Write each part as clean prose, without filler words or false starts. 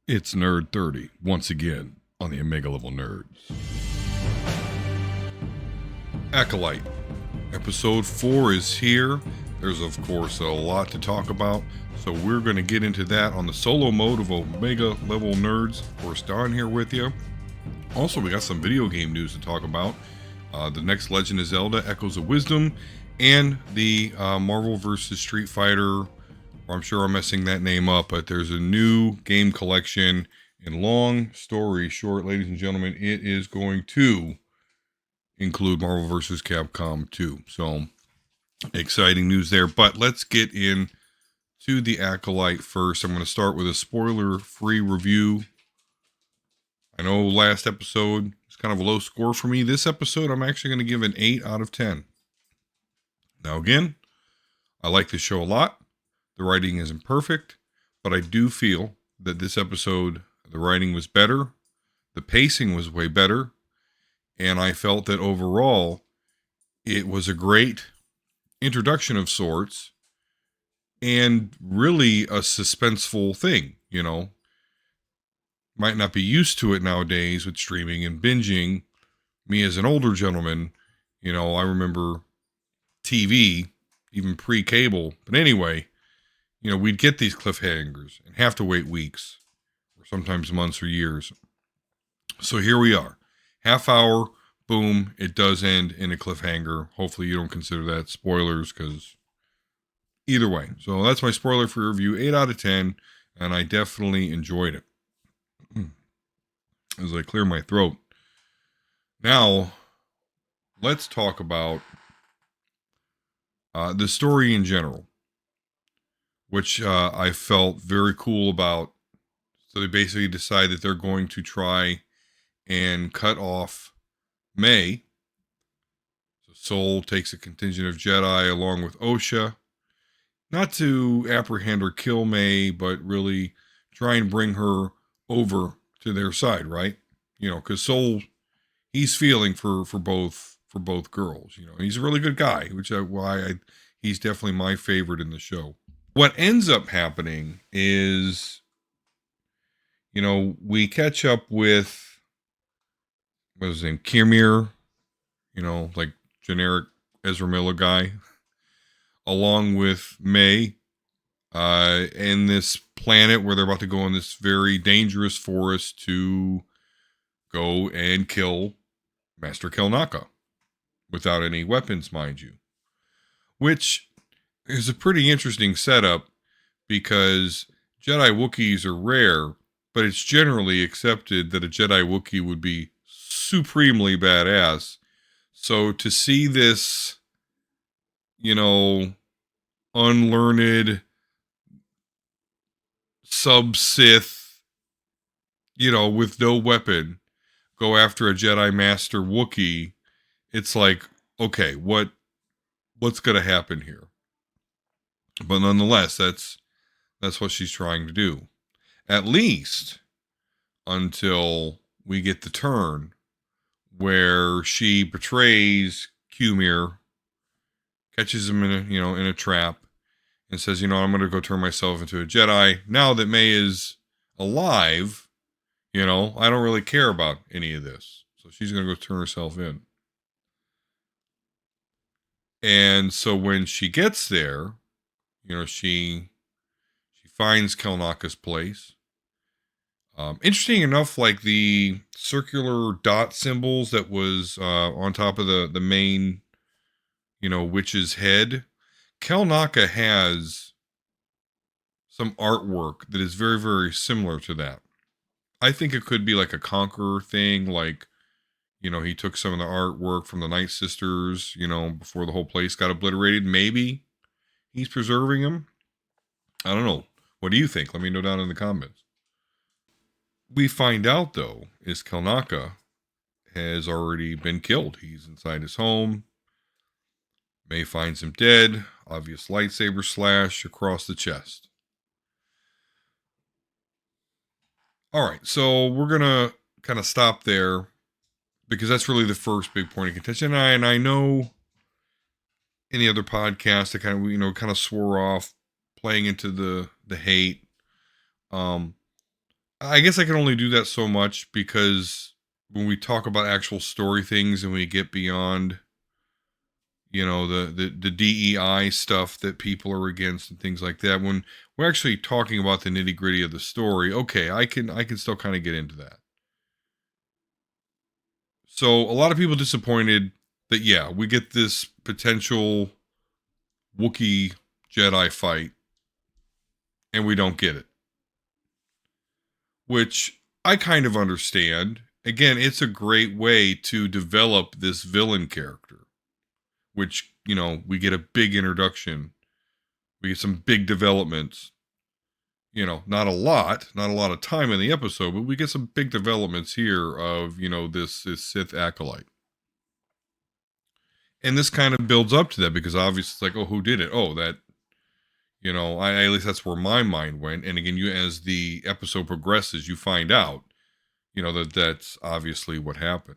It's Nerd 30, once again, on the Omega Level Nerds. Acolyte. Episode 4 is here. There's, of course, a lot to talk about, so we're going to get into that on the solo mode of Omega Level Nerds. Of course, Don here with you. Also, we got some video game news to talk about. The next Legend of Zelda, Echoes of Wisdom, and the Marvel vs. Street Fighter. I'm sure I'm messing that name up, but there's a new game collection. And long story short, ladies and gentlemen, it is going to include Marvel vs. Capcom 2. So, exciting news there. But let's get in to the Acolyte first. I'm going to start with a spoiler-free review. I know last episode was kind of a low score for me. This episode, I'm actually going to give an 8 out of 10. Now, again, I like this show a lot. The writing isn't perfect, but I do feel that this episode, the writing was better, the pacing was way better, and I felt that overall, it was a great introduction of sorts, and really a suspenseful thing, you know. Might not be used to it nowadays with streaming and binging. Me as an older gentleman, you know, I remember TV, even pre-cable, but anyway, you know, we'd get these cliffhangers and have to wait weeks or sometimes months or years. So here we are. Half hour, boom, it does end in a cliffhanger. Hopefully you don't consider that spoilers because either way. So that's my spoiler for review, 8 out of 10, and I definitely enjoyed it. As I clear my throat. Now, let's talk about the story in general, which I felt very cool about. So they basically decide that they're going to try and cut off May. So Soul takes a contingent of Jedi along with Osha, not to apprehend or kill May, but really try and bring her over to their side, right? You know, because Soul, he's feeling for both girls. You know, he's a really good guy, which he's definitely my favorite in the show. What ends up happening is, you know, we catch up with, what is his name, Kirmir, you know, like generic Ezra Miller guy, along with May, and this planet where they're about to go in this very dangerous forest to go and kill Master Kelnaka without any weapons, mind you, which is a pretty interesting setup because Jedi Wookiees are rare, but it's generally accepted that a Jedi Wookiee would be supremely badass. So to see this, you know, unlearned sub-Sith, you know, with no weapon, go after a Jedi Master Wookiee, it's like, okay, what's going to happen here? But nonetheless, that's what she's trying to do. At least until we get the turn where she betrays Qmir, catches him in a trap, and says, you know, I'm going to go turn myself into a Jedi. Now that May is alive, you know, I don't really care about any of this. So she's going to go turn herself in. And so when she gets there, you know, she finds Kelnaka's place. Interesting enough, like the circular dot symbols that was on top of the main, you know, witch's head, Kelnaka has some artwork that is very, very similar to that. I think it could be like a Conqueror thing, like, you know, he took some of the artwork from the Night Sisters, you know, before the whole place got obliterated. Maybe he's preserving them. I don't know. What do you think? Let me know down in the comments. We find out, though, is Kelnaka has already been killed. He's inside his home. May finds him dead. Obvious lightsaber slash across the chest. All right, so we're going to kind of stop there because that's really the first big point of contention. And I know any other podcast that kind of swore off playing into the hate. I guess I can only do that so much because when we talk about actual story things and we get beyond, the DEI stuff that people are against and things like that, when we're actually talking about the nitty gritty of the story, okay, I can still kind of get into that. So a lot of people disappointed that yeah, we get this potential Wookiee Jedi fight and we don't get it, which I kind of understand. Again, it's a great way to develop this villain character, which, we get a big introduction. We get some big developments. Not a lot of time in the episode, but we get some big developments here of, this Sith acolyte. And this kind of builds up to that because obviously it's like, oh, who did it? Oh, that, at least that's where my mind went. And again, as the episode progresses, you find out, that that's obviously what happened.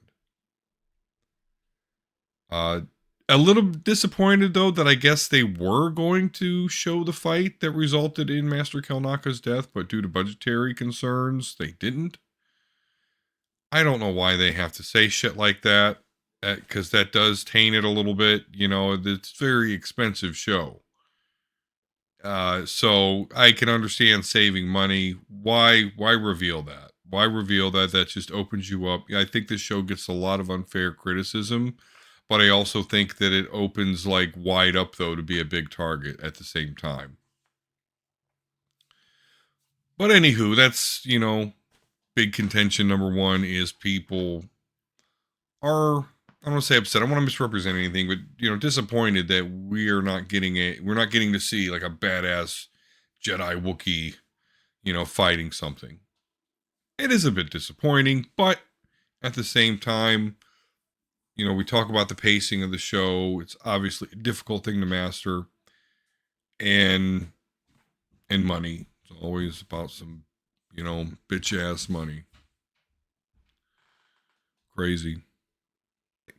Uh, a little disappointed though that I guess they were going to show the fight that resulted in Master Kelnaka's death, but due to budgetary concerns, they didn't. I don't know why they have to say shit like that, because that does taint it a little bit. It's a very expensive show. So I can understand saving money. Why reveal that? Why reveal that? That just opens you up. I think this show gets a lot of unfair criticism, but I also think that it opens like wide up though to be a big target at the same time. But anywho, that's big contention number one is people are, I don't want to say upset. I don't want to misrepresent anything, but disappointed that we're not getting to see like a badass Jedi Wookiee, fighting something. It is a bit disappointing, but at the same time, we talk about the pacing of the show. It's obviously a difficult thing to master, and money. It's always about some, bitch ass money. Crazy.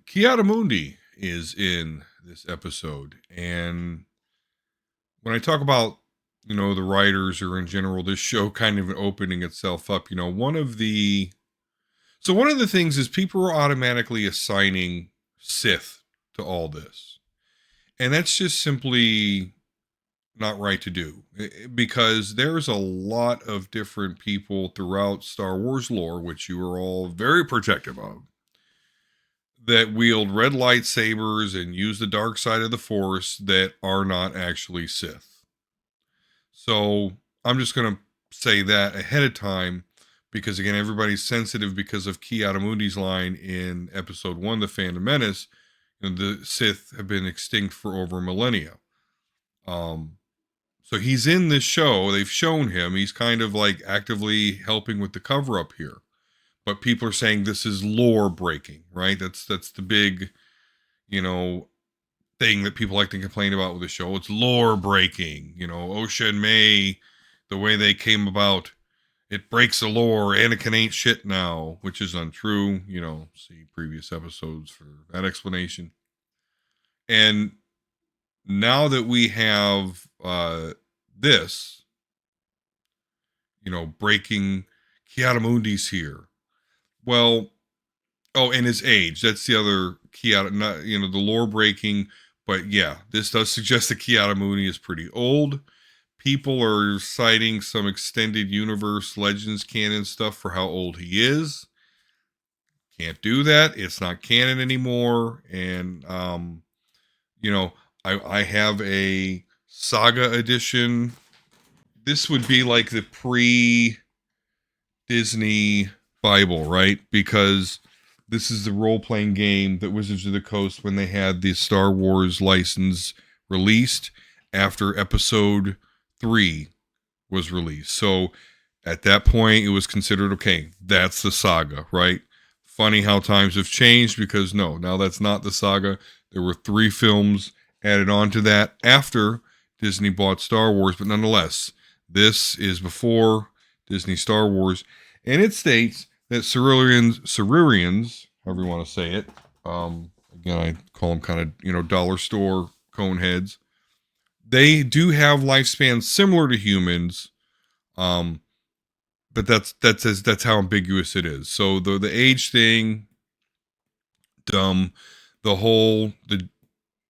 Kiara is in this episode, and when I talk about the writers or in general this show kind of opening itself up, one of the things is people are automatically assigning Sith to all this, and that's just simply not right to do, because there's a lot of different people throughout Star Wars lore, which you are all very protective of, that wield red lightsabers and use the dark side of the Force that are not actually Sith. So I'm just going to say that ahead of time, because again, everybody's sensitive because of Ki-Adi-Mundi's line in episode 1, The Phantom Menace, the Sith have been extinct for over millennia. So he's in this show. They've shown him. He's kind of like actively helping with the cover up here. But people are saying this is lore breaking, right? That's the big, thing that people like to complain about with the show. It's lore breaking. Osha and May, the way they came about, it breaks the lore. Anakin ain't shit now, which is untrue. See previous episodes for that explanation. And now that we have this, breaking Ki-Adi-Mundi's here. Well, oh, and his age. That's the other not the lore breaking. But yeah, this does suggest that Ki-Adi-Mundi is pretty old. People are citing some extended universe Legends canon stuff for how old he is. Can't do that. It's not canon anymore. And, I have a Saga edition. This would be like the pre-Disney Bible, right? Because this is the role-playing game that Wizards of the Coast, when they had the Star Wars license released after episode 3 was released. So at that point, it was considered, okay, that's the saga, right? Funny how times have changed, because no, now that's not the saga. There were 3 films added on to that after Disney bought Star Wars, but nonetheless, this is before Disney Star Wars, and it states that Cereurians, however you want to say it, again, I call them kind of, dollar store cone heads, they do have lifespans similar to humans, but but that's how ambiguous it is. So the age thing, dumb. The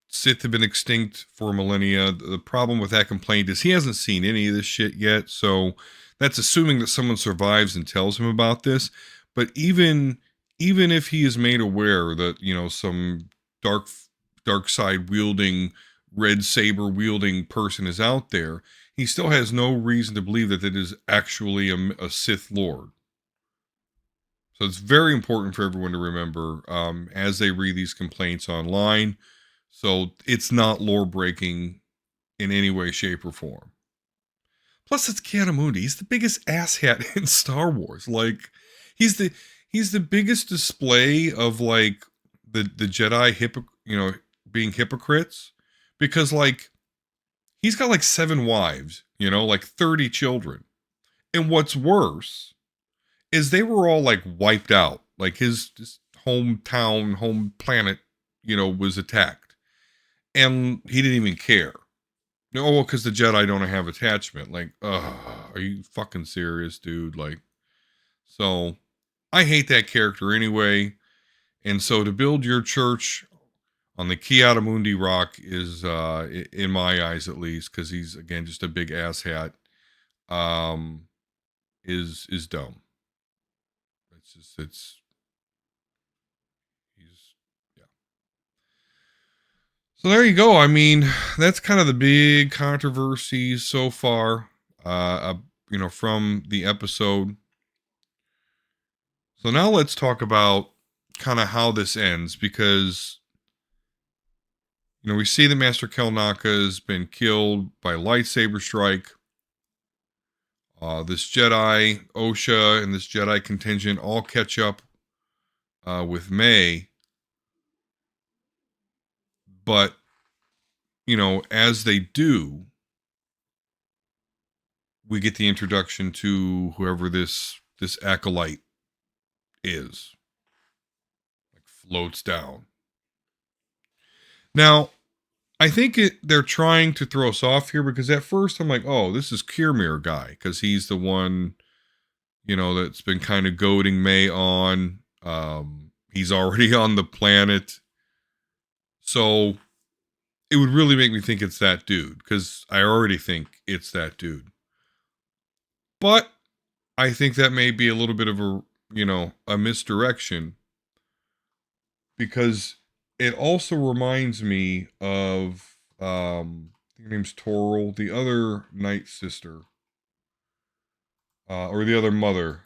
Sith have been extinct for millennia. The problem with that complaint is he hasn't seen any of this shit yet. So that's assuming that someone survives and tells him about this. But even if he is made aware that, some dark side wielding, red saber wielding person is out there, he still has no reason to believe that it is actually a Sith Lord. So it's very important for everyone to remember as they read these complaints online. So it's not lore breaking in any way, shape, or form. Plus, it's Kiadamundi. He's the biggest asshat in Star Wars. Like, he's the biggest display of like the Jedi being hypocrites, because like he's got like 7 wives, like 30 children, and what's worse is they were all like wiped out. Like his hometown, home planet, was attacked, and he didn't even care. No, because the Jedi don't have attachment. Like, are you fucking serious, dude? Like, so I hate that character anyway. And so to build your church on the Kiadamundi rock is, in my eyes at least, because he's again just a big asshat, is dumb. Yeah. So there you go. I mean, that's kind of the big controversies so far, from the episode. So now let's talk about kind of how this ends, because, we see that Master Kelnaka has been killed by lightsaber strike. This Jedi, Osha, and this Jedi contingent all catch up with May. But, as they do, we get the introduction to whoever this acolyte is. Like, floats down. Now, I think they're trying to throw us off here, because at first I'm like, oh, this is Kirmir guy, because he's the one, that's been kind of goading May on. He's already on the planet. So it would really make me think it's that dude, because I already think it's that dude. But I think that may be a little bit of a misdirection, because it also reminds me of, her name's Toril, the other Night Sister, or the other mother,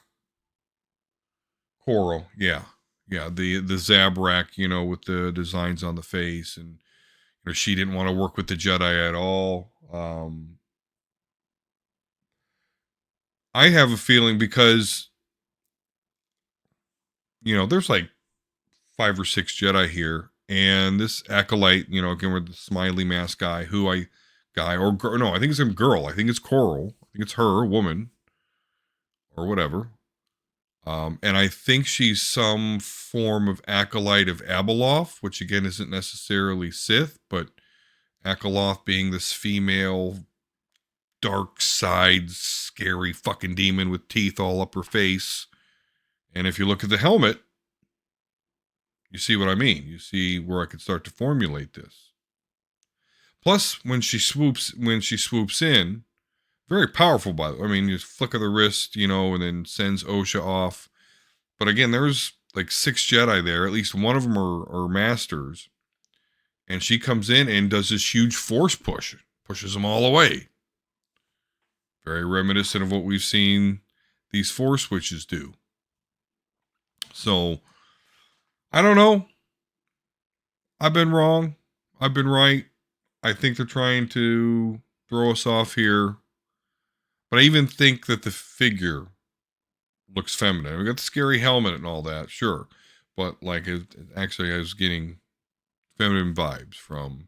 Coral, yeah, the Zabrak, with the designs on the face, and she didn't want to work with the Jedi at all. I have a feeling, because there's like 5 or 6 Jedi here, and this acolyte, again with the smiley mask guy, or girl, no, I think it's a girl. I think it's Coral. I think it's her, a woman, or whatever. And I think she's some form of acolyte of Abeloth, which again isn't necessarily Sith, but Abeloth being this female, dark side, scary fucking demon with teeth all up her face. And if you look at the helmet, you see what I mean. You see where I could start to formulate this. Plus, when she swoops in, very powerful, by the way. I mean, you flick of the wrist, and then sends Osha off. But again, there's like 6 Jedi there. At least one of them are masters. And she comes in and does this huge force push. Pushes them all away. Very reminiscent of what we've seen these force witches do. So, I don't know. I've been wrong. I've been right. I think they're trying to throw us off here. But I even think that the figure looks feminine. We got the scary helmet and all that, sure. But like, actually, I was getting feminine vibes from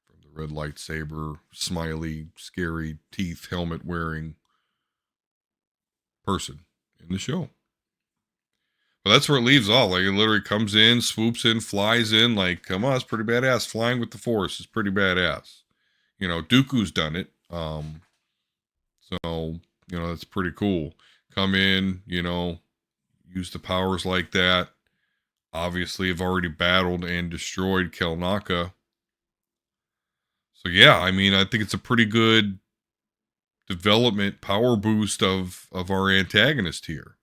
the red lightsaber, smiley, scary teeth, helmet wearing person in the show. But that's where it leaves off. Like, it literally comes in, swoops in, flies in. Like, come on, it's pretty badass. Flying with the Force is pretty badass. Dooku's done it. So, that's pretty cool. come in, use the powers like that. Obviously, have already battled and destroyed Kelnaka. So yeah, I mean, I think it's a pretty good development power boost of our antagonist here.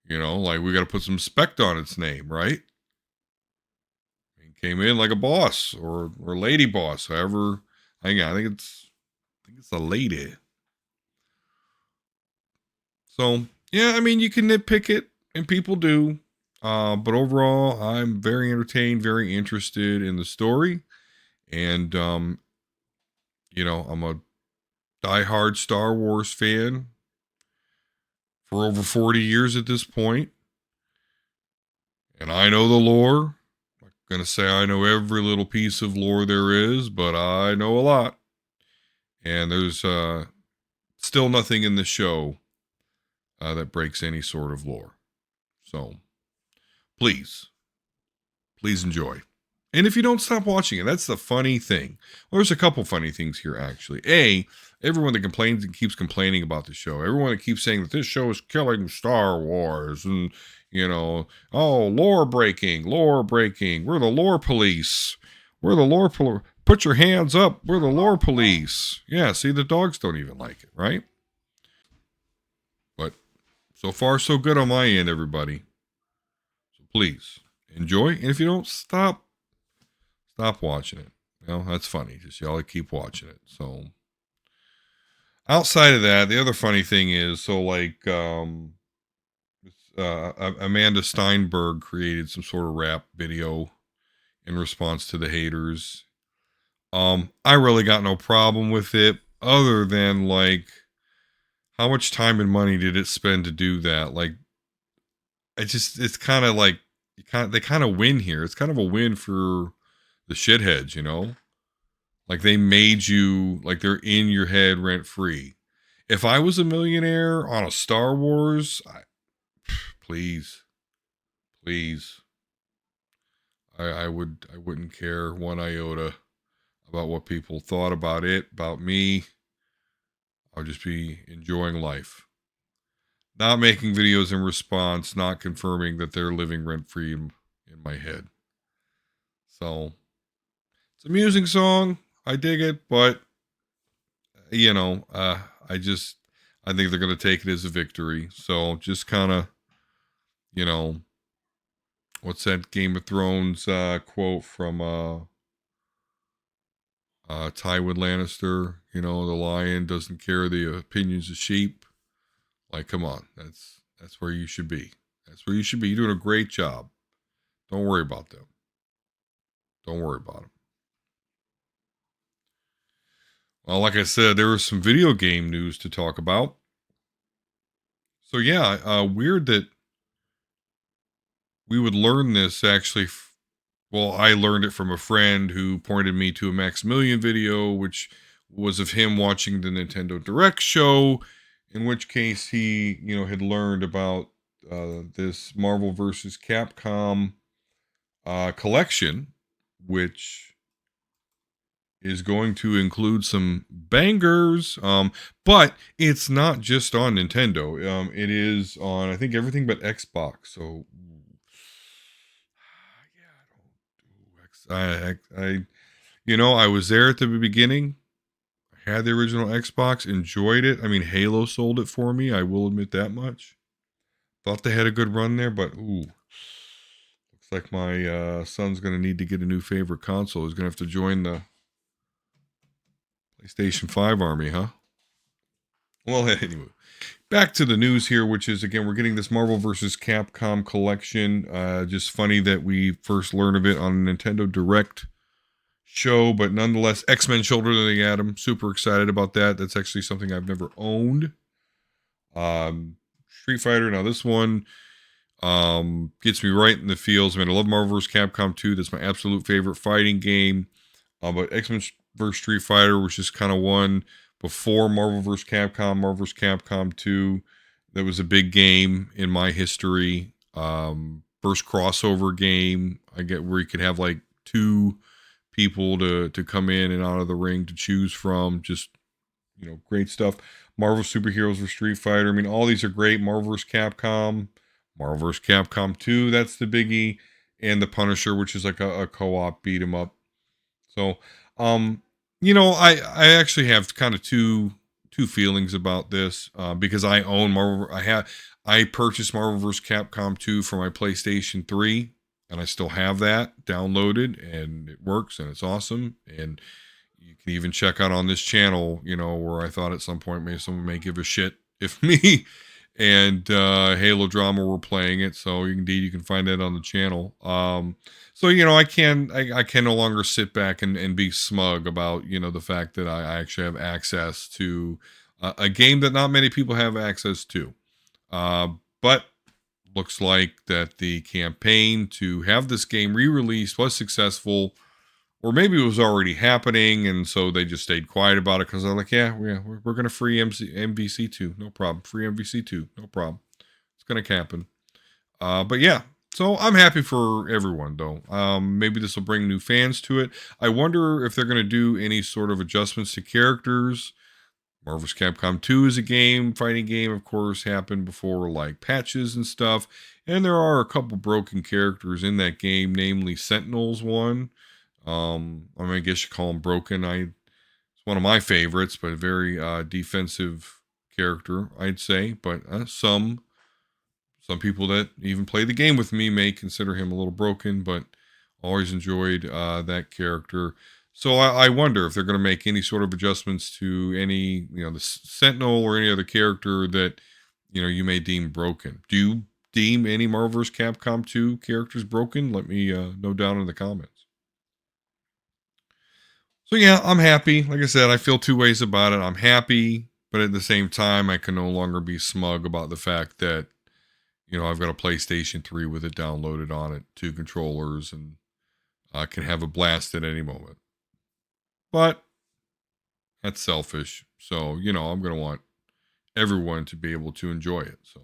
Like we got to put some spect on its name, right? He came in like a boss or lady boss, however. I think it's a lady. So yeah, I mean, you can nitpick it, and people do. But overall, I'm very entertained, very interested in the story, and I'm a diehard Star Wars fan for over 40 years at this point, and I know the lore. I'm not gonna say I know every little piece of lore there is, but I know a lot, and there's still nothing in the show that breaks any sort of lore. So please, please enjoy. And if you don't, stop watching it. That's the funny thing. Well, there's a couple funny things here, actually. Everyone that complains and keeps complaining about the show, everyone that keeps saying that this show is killing Star Wars, and, lore breaking, lore breaking. We're the lore police. We're the lore police. Put your hands up. We're the lore police. Yeah, see, the dogs don't even like it, right? But so far, so good on my end, everybody. So please enjoy. And if you don't, stop watching it. That's funny. Just y'all keep watching it. So outside of that, the other funny thing is, Amanda Steinberg created some sort of rap video in response to the haters. I really got no problem with it, other than how much time and money did it spend to do that? It's kind of like they kind of win here. It's kind of a win for the shitheads. Like they made you, like they're in your head rent free. If I was a millionaire on a Star Wars, please, please, I wouldn't care one iota about what people thought about it, about me. I'll just be enjoying life. Not making videos in response, not confirming that they're living rent free in my head. So it's a amusing song. I dig it, but I think they're going to take it as a victory. So just kind of, what's that Game of Thrones quote from Tywin Lannister? The lion doesn't care the opinions of sheep. Like, come on, that's where you should be. That's where you should be. You're doing a great job. Don't worry about them. Don't worry about them. Well, like I said, there was some video game news to talk about. So yeah, weird that we would learn this actually. Well, I learned it from a friend who pointed me to a Maximilian video, which was of him watching the Nintendo Direct show, in which case he, had learned about this Marvel vs. Capcom collection, which is going to include some bangers, but it's not just on Nintendo. It is on, I think, everything but Xbox. So yeah, I was there at the beginning. I had the original Xbox, enjoyed it. I mean, Halo sold it for me. I will admit that much. Thought they had a good run there, but looks like my son's gonna need to get a new favorite console. He's gonna have to join the PlayStation 5 army, huh? Well, anyway, back to the news here, which is, again, we're getting this Marvel vs. Capcom collection. Just funny that we first learned of it on a Nintendo Direct show, but nonetheless, X-Men Children of the Atom. Super excited about that. That's actually something I've never owned. Street Fighter. Now, this one gets me right in the feels. I mean, I love Marvel vs. Capcom 2. That's my absolute favorite fighting game. But X-Men vs. Street Fighter was just kind of one before Marvel vs. Capcom, Marvel vs. Capcom 2. That was a big game in my history. First crossover game I get where you could have like two people to come in and out of the ring to choose from. Just, great stuff. Marvel Superheroes for Street Fighter. I mean, all these are great. Marvel vs. Capcom, Marvel vs. Capcom 2, that's the biggie, and the Punisher, which is like a co-op beat 'em up. So, um, I actually have kind of two feelings about this because I own Marvel. I purchased Marvel vs. Capcom 2 for my PlayStation 3, and I still have that downloaded, and it works, and it's awesome. And you can even check out on this channel, where I thought at some point maybe someone may give a shit if me and Halo Drama were playing it. So indeed, you can find that on the channel. So I can no longer sit back and be smug about the fact that I actually have access to a game that not many people have access to. But looks like that the campaign to have this game re-released was successful, or maybe it was already happening, and so they just stayed quiet about it because they're like, yeah, we're going to free MVC2, no problem. Free MVC2, no problem. It's going to happen. But yeah, so I'm happy for everyone, though. Maybe this will bring new fans to it. I wonder if they're going to do any sort of adjustments to characters. Marvel vs. Capcom 2 is a fighting game, of course, happened before, like patches and stuff. And there are a couple broken characters in that game, namely Sentinels one. I guess you call him broken. It's one of my favorites, but a very defensive character, I'd say. But some people that even play the game with me may consider him a little broken, but always enjoyed that character. So I wonder if they're going to make any sort of adjustments to any, the Sentinel or any other character that, you may deem broken. Do you deem any Marvel vs. Capcom 2 characters broken? Let me know down in the comments. So yeah, I'm happy. Like I said, I feel two ways about it. I'm happy, but at the same time, I can no longer be smug about the fact that, I've got a PlayStation 3 with it downloaded on it, 2 controllers, and I can have a blast at any moment. But that's selfish. So, I'm going to want everyone to be able to enjoy it. So,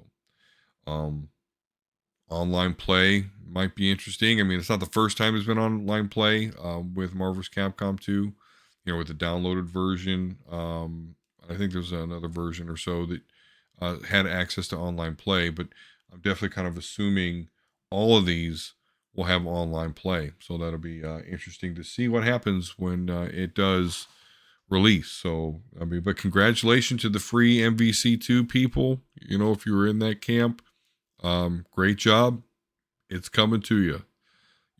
online play might be interesting. I mean, it's not the first time there's been online play with Marvel vs. Capcom 2, with the downloaded version. I think there's another version or so that had access to online play, but I'm definitely kind of assuming all of these will have online play. So that'll be interesting to see what happens when it does release. So, I mean, but congratulations to the free MVC2 people. If you were in that camp, great job. It's coming to you.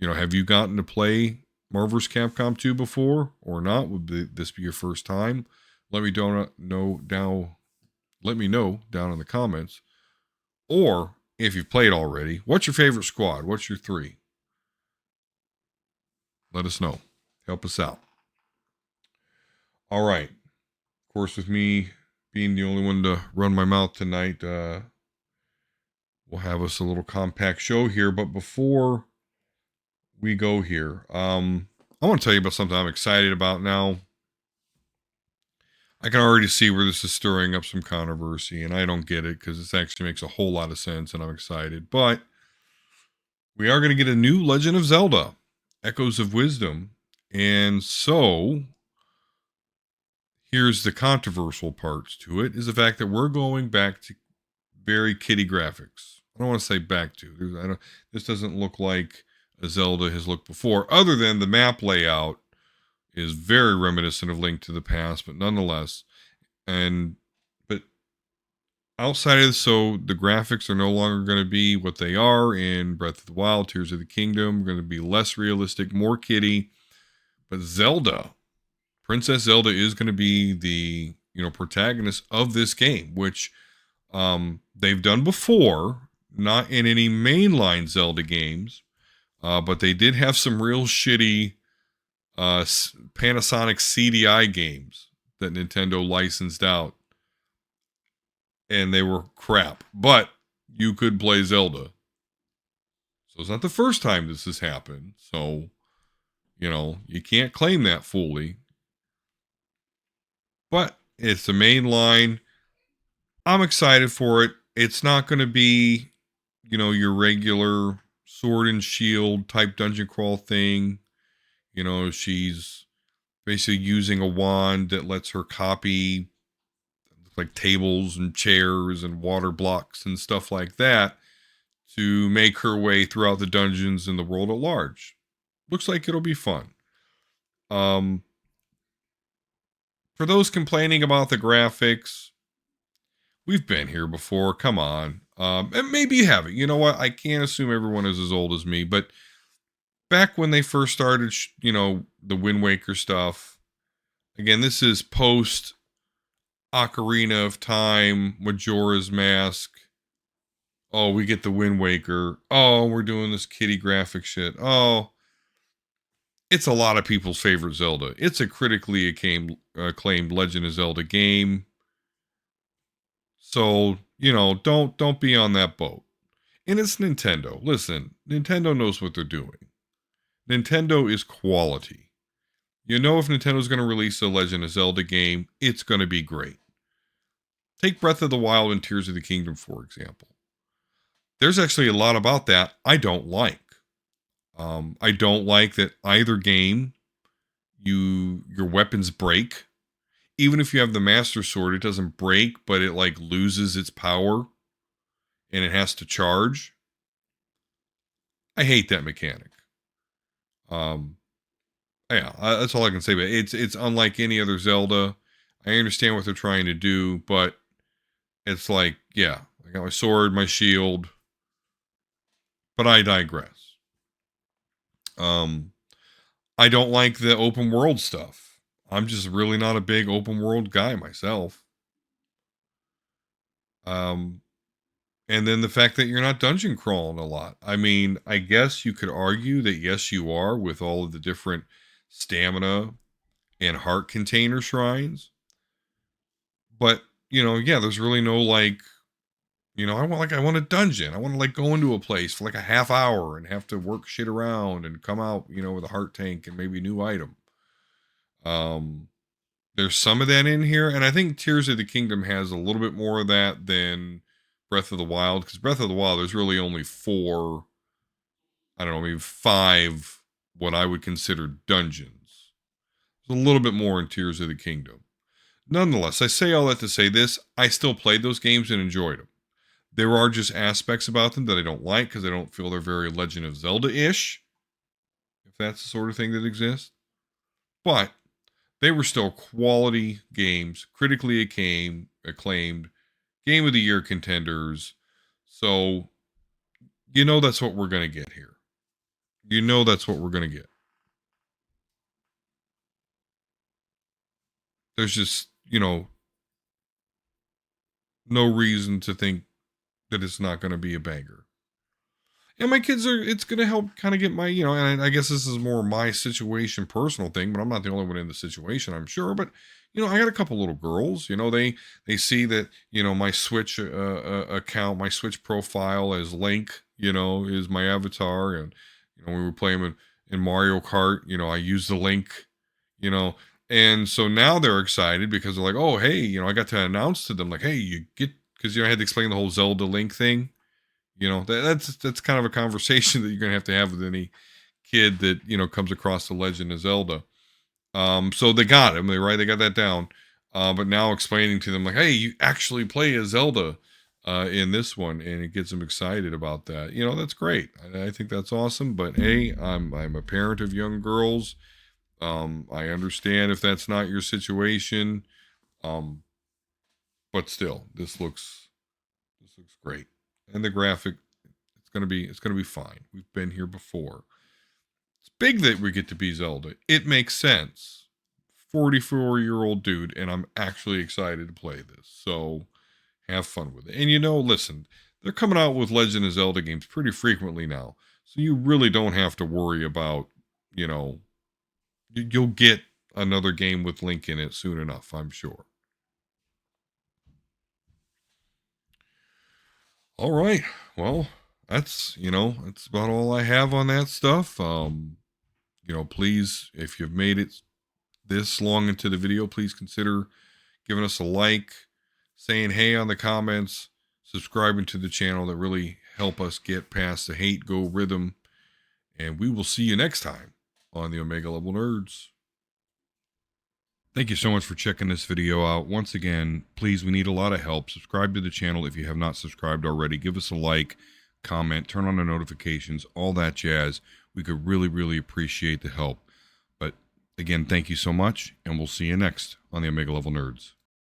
Have you gotten to play Marvel vs. Capcom 2 before or not? Would this be your first time? Let me know down in the comments. Or if you've played already, what's your favorite squad? What's your 3? Let us know. Help us out. All right. Of course, with me being the only one to run my mouth tonight, we'll have us a little compact show here. But before we go here, I want to tell you about something I'm excited about now. I can already see where this is stirring up some controversy, and I don't get it because this actually makes a whole lot of sense, and I'm excited. But we are going to get a new Legend of Zelda, Echoes of Wisdom. And so here's the controversial parts to it, is the fact that we're going back to very kiddie graphics. I don't want to say back to. This doesn't look like a Zelda has looked before, other than the map layout is very reminiscent of Link to the Past, but nonetheless. But outside of this, so the graphics are no longer going to be what they are in Breath of the Wild, Tears of the Kingdom. Going to be less realistic, more kiddie. But Zelda, Princess Zelda, is going to be the protagonist of this game, which they've done before, not in any mainline Zelda games, but they did have some real shitty Panasonic CDI games that Nintendo licensed out, and they were crap, but you could play Zelda. So it's not the first time this has happened, so you can't claim that fully, but it's the main line. I'm excited for it. It's not going to be your regular sword and shield type dungeon crawl thing. She's basically using a wand that lets her copy like tables and chairs and water blocks and stuff like that to make her way throughout the dungeons and the world at large. Looks like it'll be fun. Um, for those complaining about the graphics, we've been here before. Come on. And maybe you haven't. You know what? I can't assume everyone is as old as me, but back when they first started, the Wind Waker stuff, again, this is post Ocarina of Time, Majora's Mask. Oh, we get the Wind Waker. Oh, we're doing this kitty graphic shit. Oh, it's a lot of people's favorite Zelda. It's a critically acclaimed Legend of Zelda game. So, don't be on that boat. And it's Nintendo. Listen, Nintendo knows what they're doing. Nintendo is quality. If Nintendo's going to release a Legend of Zelda game, it's going to be great. Take Breath of the Wild and Tears of the Kingdom, for example. There's actually a lot about that I don't like. I don't like that either game, your weapons break. Even if you have the Master Sword, it doesn't break, but it like loses its power and it has to charge. I hate that mechanic. Yeah, that's all I can say. But it's unlike any other Zelda. I understand what they're trying to do, but it's like, yeah, I got my sword, my shield, but I digress. I don't like the open world stuff. I'm just really not a big open world guy myself. And then the fact that you're not dungeon crawling a lot. I mean, I guess you could argue that yes, you are with all of the different stamina and heart container shrines. But, yeah, there's really no like, I want a dungeon. I want to like go into a place for like a half hour and have to work shit around and come out, with a heart tank and maybe a new item. There's some of that in here, and I think Tears of the Kingdom has a little bit more of that than Breath of the Wild, because Breath of the Wild, there's really only 4, I don't know, maybe 5, what I would consider dungeons. There's a little bit more in Tears of the Kingdom. Nonetheless, I say all that to say this, I still played those games and enjoyed them. There are just aspects about them that I don't like, because I don't feel they're very Legend of Zelda-ish, if that's the sort of thing that exists. But they were still quality games, critically acclaimed, Game of the Year contenders. So, that's what we're going to get here. That's what we're going to get. There's just, no reason to think that it's not going to be a banger. And my kids it's going to help kind of get my, and I guess this is more my situation, personal thing, but I'm not the only one in the situation, I'm sure. But, I got a couple little girls, they see that, my Switch account, my Switch profile as Link, is my avatar. And, we were playing in Mario Kart, I use the Link, and so now they're excited because they're like, oh, hey, I got to announce to them like, hey, you get, because, I had to explain the whole Zelda Link thing. That's kind of a conversation that you're going to have with any kid that, comes across the Legend of Zelda. So they got him, they got that down. But now explaining to them like, hey, you actually play as Zelda in this one, and it gets them excited about that. That's great. I think that's awesome. But hey, I'm a parent of young girls. I understand if that's not your situation. But still, this looks great. And the graphic, it's gonna be fine. We've been here before. It's big that we get to be Zelda. It makes sense. 44-year-old dude, and I'm actually excited to play this. So have fun with it. And listen, they're coming out with Legend of Zelda games pretty frequently now. So you really don't have to worry about, you'll get another game with Link in it soon enough, I'm sure. All right. Well, that's about all I have on that stuff. Please, if you've made it this long into the video, please consider giving us a like, saying hey on the comments, subscribing to the channel. That really help us get past the hate go rhythm. And we will see you next time on the Omega Level Nerds. Thank you so much for checking this video out. Once again, please, we need a lot of help. Subscribe to the channel if you have not subscribed already. Give us a like, comment, turn on the notifications, all that jazz. We could really appreciate the help. But again, thank you so much, and we'll see you next on the Omega Level Nerds.